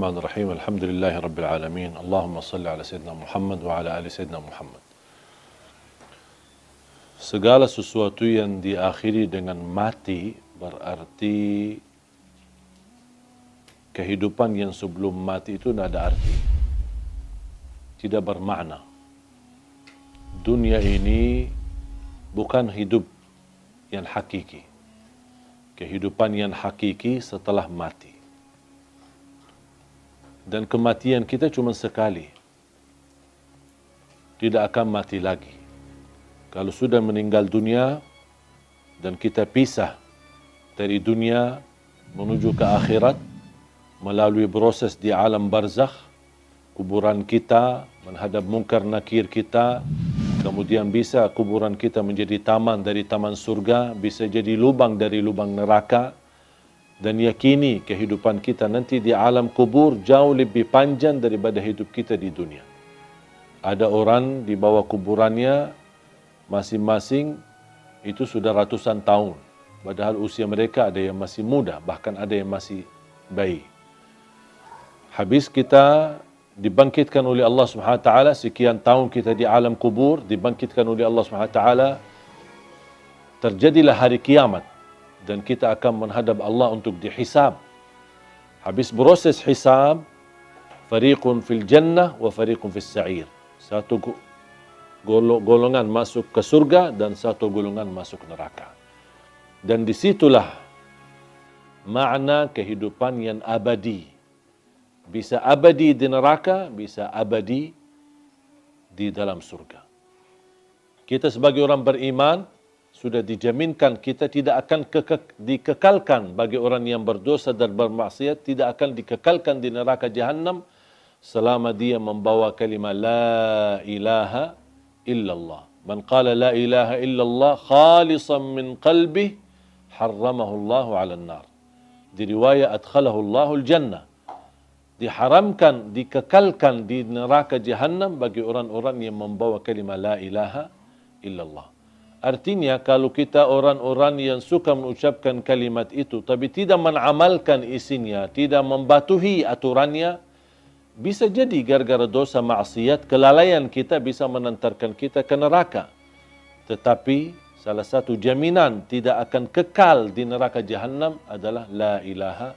Bismillahirrahmanirrahim. Alhamdulillahi Rabbil Alamin. Allahumma salli ala Sayyidina Muhammad wa ala ali Sayyidina Muhammad. Segala sesuatu yang diakhiri dengan mati berarti kehidupan yang sebelum mati itu tidak ada arti. Tidak bermakna. Dunia ini bukan hidup yang hakiki. Kehidupan yang hakiki setelah mati. Dan kematian kita cuma sekali. Tidak akan mati lagi. Kalau sudah meninggal dunia dan kita pisah dari dunia menuju ke akhirat melalui proses di alam barzakh, kuburan kita menghadap mungkar nakir kita, kemudian bisa kuburan kita menjadi taman dari taman surga, bisa jadi lubang dari lubang neraka. Dan yakini kehidupan kita nanti di alam kubur jauh lebih panjang daripada hidup kita di dunia. Ada orang di bawah kuburannya masing-masing itu sudah ratusan tahun. Padahal usia mereka ada yang masih muda, bahkan ada yang masih bayi. Habis kita dibangkitkan oleh Allah Subhanahu wa taala, sekian tahun kita di alam kubur, dibangkitkan oleh Allah Subhanahu wa taala, terjadilah hari kiamat. Dan kita akan menghadap Allah untuk dihisab. Habis proses hisab, fariqun fil jannah wa fariqun fis sa'ir. Satu golongan masuk ke surga dan satu golongan masuk neraka. Dan disitulah makna kehidupan yang abadi. Bisa abadi di neraka, bisa abadi di dalam surga. Kita sebagai orang beriman sudah dijaminkan kita tidak akan dikekalkan bagi orang yang berdosa dan bermaksiat, tidak akan dikekalkan di neraka jahanam selama dia membawa kalimat la ilaha illallah. Man qala la ilaha illallah khalisan min qalbih harramahu Allah 'ala an-nar. Di riwayat adkhalahu Allahul jannah. Diharamkan, dikekalkan di neraka jahanam bagi orang-orang yang membawa kalimat la ilaha illallah. Artinya kalau kita orang-orang yang suka mengucapkan kalimat itu tapi tidak mengamalkan isinya, tidak membatuhi aturannya, bisa jadi gara-gara dosa maksiat, kelalaian kita bisa menantarkan kita ke neraka. Tetapi salah satu jaminan tidak akan kekal di neraka jahanam adalah la ilaha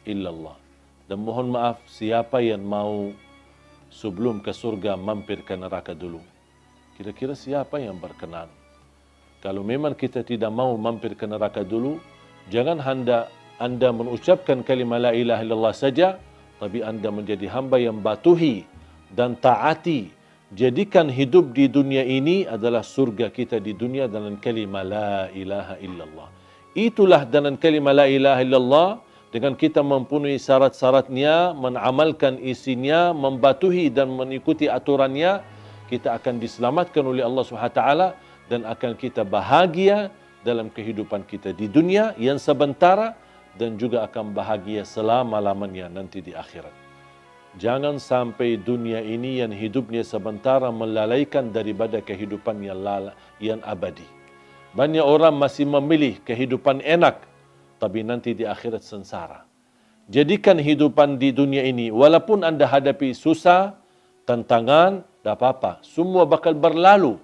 illallah. Dan mohon maaf, siapa yang mau sebelum ke surga mampir ke neraka dulu? Kira-kira siapa yang berkenan? Kalau memang kita tidak mau mampir ke neraka dulu, jangan anda mengucapkan kalimat la ilaha illallah saja, tapi anda menjadi hamba yang batuhi dan taati. Jadikan hidup di dunia ini adalah surga kita di dunia dengan kalimat la ilaha illallah. Itulah dengan kalimat la ilaha illallah, dengan kita mempunyai syarat-syaratnya, mengamalkan isinya, membatuhi dan mengikuti aturannya, kita akan diselamatkan oleh Allah Subhanahu wa taala dan akan kita bahagia dalam kehidupan kita di dunia yang sementara dan juga akan bahagia selama-lamanya nanti di akhirat. Jangan sampai dunia ini yang hidupnya sementara melalaikan daripada kehidupan yang abadi. Banyak orang masih memilih kehidupan enak, tapi nanti di akhirat sengsara. Jadikan hidupan di dunia ini, walaupun anda hadapi susah, tantangan, tak apa-apa. Semua bakal berlalu.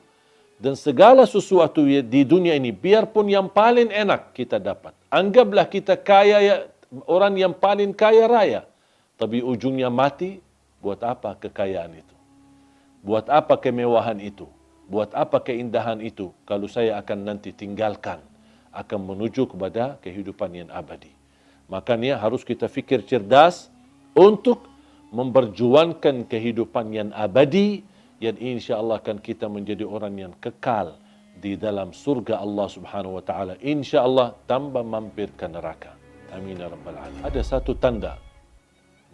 Dan segala sesuatu di dunia ini, biarpun yang paling enak kita dapat. Anggaplah kita kaya, orang yang paling kaya raya. Tapi ujungnya mati, buat apa kekayaan itu? Buat apa kemewahan itu? Buat apa keindahan itu? Kalau saya akan nanti tinggalkan, akan menuju kepada kehidupan yang abadi. Makanya harus kita fikir cerdas untuk memperjuangkan kehidupan yang abadi, yang insyaAllah akan kita menjadi orang yang kekal di dalam surga Allah Subhanahu wa taala. InsyaAllah tanpa mampir ke neraka. Amin ya rabbal alamin. Ada satu tanda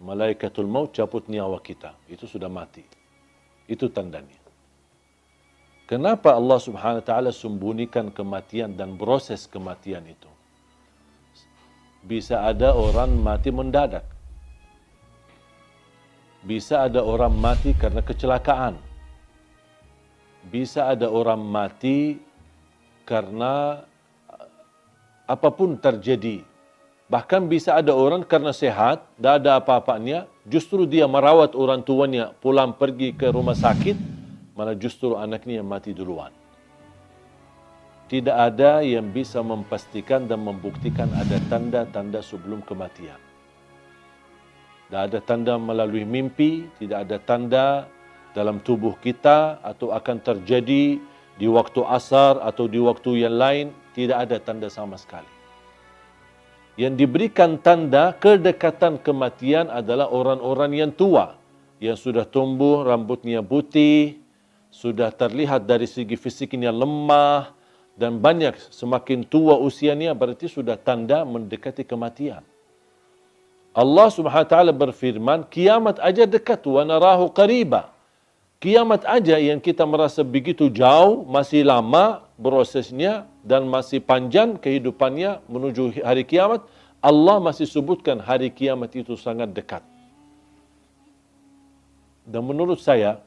malaikatul maut cabut nyawa kita, itu sudah mati. Itu tandanya. Kenapa Allah Subhanahu wa taala sembunyikan kematian dan proses kematian itu? Bisa ada orang mati mendadak. Bisa ada orang mati karena kecelakaan. Bisa ada orang mati karena apapun terjadi Bahkan bisa ada orang karena sehat, tak ada apa-apanya, justru dia merawat orang tuanya, pulang pergi ke rumah sakit, malah justru anaknya yang mati duluan. Tidak ada yang bisa memastikan dan membuktikan ada tanda-tanda sebelum kematian. Tidak ada tanda melalui mimpi, tidak ada tanda dalam tubuh kita atau akan terjadi di waktu asar atau di waktu yang lain, tidak ada tanda sama sekali. Yang diberikan tanda kedekatan kematian adalah orang-orang yang tua, yang sudah tumbuh, rambutnya putih, sudah terlihat dari segi fisiknya lemah, dan banyak semakin tua usianya berarti sudah tanda mendekati kematian. Allah Subhanahu wa taala berfirman, kiamat aja dekat, wa narahu qariba. Kiamat aja yang kita merasa begitu jauh, masih lama prosesnya dan masih panjang kehidupannya menuju hari kiamat, Allah masih sebutkan hari kiamat itu sangat dekat. Dan menurut saya,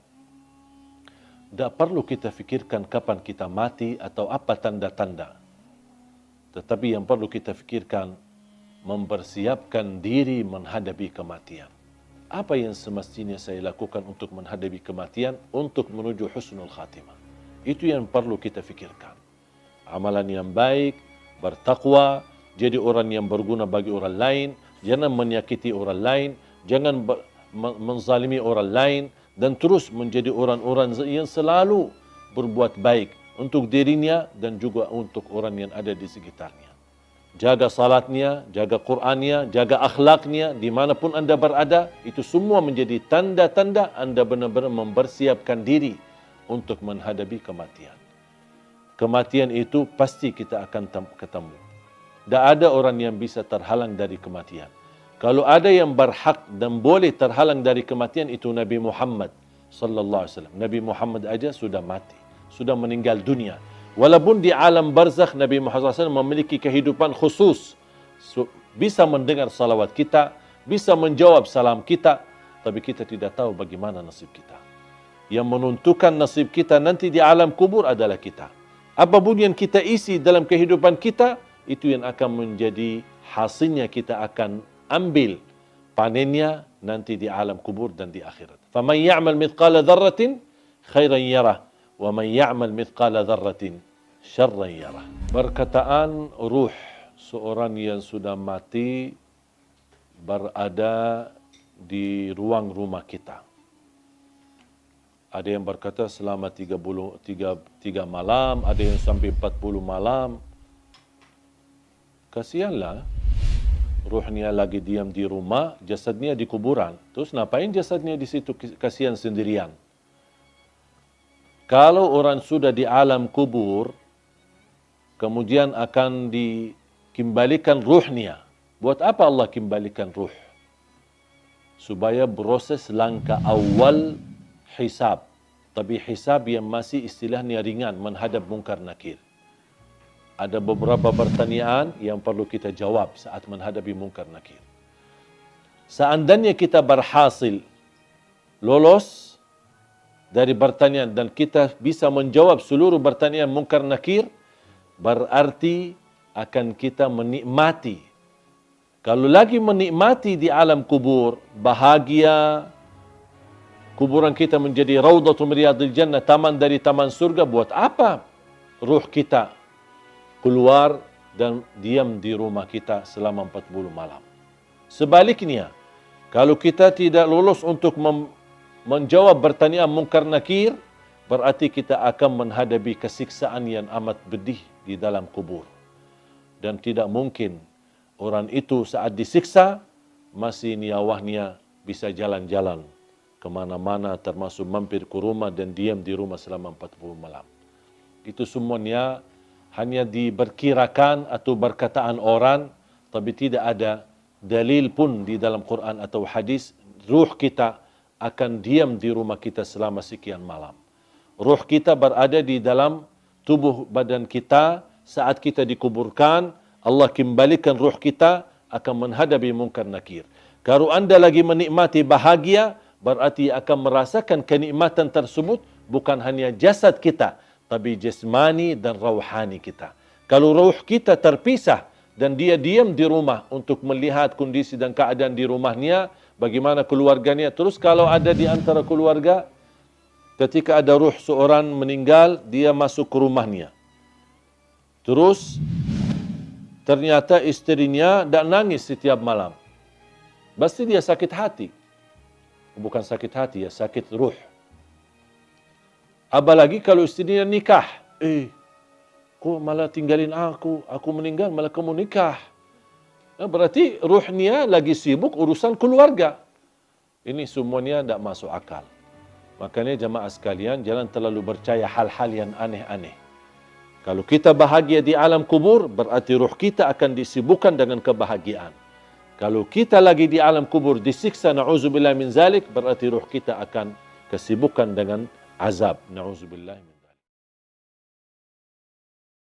tidak perlu kita fikirkan kapan kita mati atau apa tanda-tanda. Tetapi yang perlu kita fikirkan, mempersiapkan diri menghadapi kematian. Apa yang semestinya saya lakukan untuk menghadapi kematian, untuk menuju husnul khatimah. Itu yang perlu kita fikirkan. Amalan yang baik, bertakwa, jadi orang yang berguna bagi orang lain, jangan menyakiti orang lain, jangan menzalimi orang lain, dan terus menjadi orang-orang yang selalu berbuat baik untuk dirinya dan juga untuk orang yang ada di sekitarnya. Jaga salatnya, jaga Qur'annya, jaga akhlaknya, dimanapun anda berada, itu semua menjadi tanda-tanda anda benar-benar mempersiapkan diri untuk menghadapi kematian. Kematian itu pasti kita akan ketemu. Tak ada orang yang bisa terhalang dari kematian. Kalau ada yang berhak dan boleh terhalang dari kematian, itu Nabi Muhammad sallallahu alaihi wasallam. Nabi Muhammad aja sudah mati, sudah meninggal dunia. Walaupun di alam barzakh Nabi Muhammad SAW memiliki kehidupan khusus, bisa mendengar salawat kita, bisa menjawab salam kita, tapi kita tidak tahu bagaimana nasib kita. Yang menentukan nasib kita nanti di alam kubur adalah kita. Apapun yang kita isi dalam kehidupan kita, itu yang akan menjadi hasilnya, kita akan ambil panennya nanti di alam kubur dan di akhirat. فَمَنْ يَعْمَلْ مِثْقَالَ ذَرَّةٍ خَيْرًا يَرَهُ وَمَنْ يَعْمَلْ مِثْقَالَ ذَرَّةٍ syarran yarah. Perkataan ruh seorang yang sudah mati berada di ruang rumah kita. Ada yang berkata selama 3 malam, ada yang sampai 40 malam. Kasihanlah, ruhnya lagi diam di rumah, jasadnya di kuburan. Terus ngapain jasadnya di situ kasihan sendirian? Kalau orang sudah di alam kubur, kemudian akan dikembalikan ruhnya. Buat apa Allah kembalikan ruh? Supaya proses langkah awal hisab. Tapi hisab yang masih istilahnya ringan, menghadap mungkar nakir. Ada beberapa pertanyaan yang perlu kita jawab saat menghadapi mungkar nakir. Seandainya kita berhasil lolos dari pertanyaan dan kita bisa menjawab seluruh pertanyaan mungkar nakir, berarti akan kita menikmati. Kalau lagi menikmati di alam kubur, bahagia, kuburan kita menjadi raudhatul riyadil jannah, taman dari taman surga. Buat apa ruh kita keluar dan diam di rumah kita selama 40 malam? Sebaliknya, kalau kita tidak lolos untuk menjawab pertanyaan mungkar nakir, berarti kita akan menghadapi kesiksaan yang amat pedih di dalam kubur. Dan tidak mungkin orang itu saat disiksa masih nyawanya bisa jalan-jalan kemana-mana, termasuk mampir ke rumah dan diam di rumah selama 40 malam. Itu semuanya hanya diperkirakan atau berkataan orang, tapi tidak ada dalil pun di dalam Quran atau hadis ruh kita akan diam di rumah kita selama sekian malam. Ruh kita berada di dalam tubuh badan kita saat kita dikuburkan. Allah kembalikan ruh kita akan menghadapi mungkar nakir. Kalau anda lagi menikmati bahagia, berarti akan merasakan kenikmatan tersebut bukan hanya jasad kita, tapi jasmani dan rauhani kita. Kalau ruh kita terpisah dan dia diam di rumah untuk melihat kondisi dan keadaan di rumahnya, bagaimana keluarganya. Terus kalau ada di antara keluarga, ketika ada ruh seorang meninggal, dia masuk ke rumahnya. Terus ternyata istrinya tak nangis setiap malam. Pasti dia sakit hati. Bukan sakit hati, ya sakit ruh. Apalagi kalau istrinya nikah. Kok malah tinggalin aku meninggal malah kamu nikah. Berarti ruhnya lagi sibuk urusan keluarga. Ini semuanya tidak masuk akal. Makanya jamaah sekalian, jangan terlalu percaya hal-hal yang aneh-aneh. Kalau kita bahagia di alam kubur, berarti ruh kita akan disibukkan dengan kebahagiaan. Kalau kita lagi di alam kubur disiksa, na'udzubillah min zalik, berarti ruh kita akan kesibukan dengan azab. Na'udzubillah min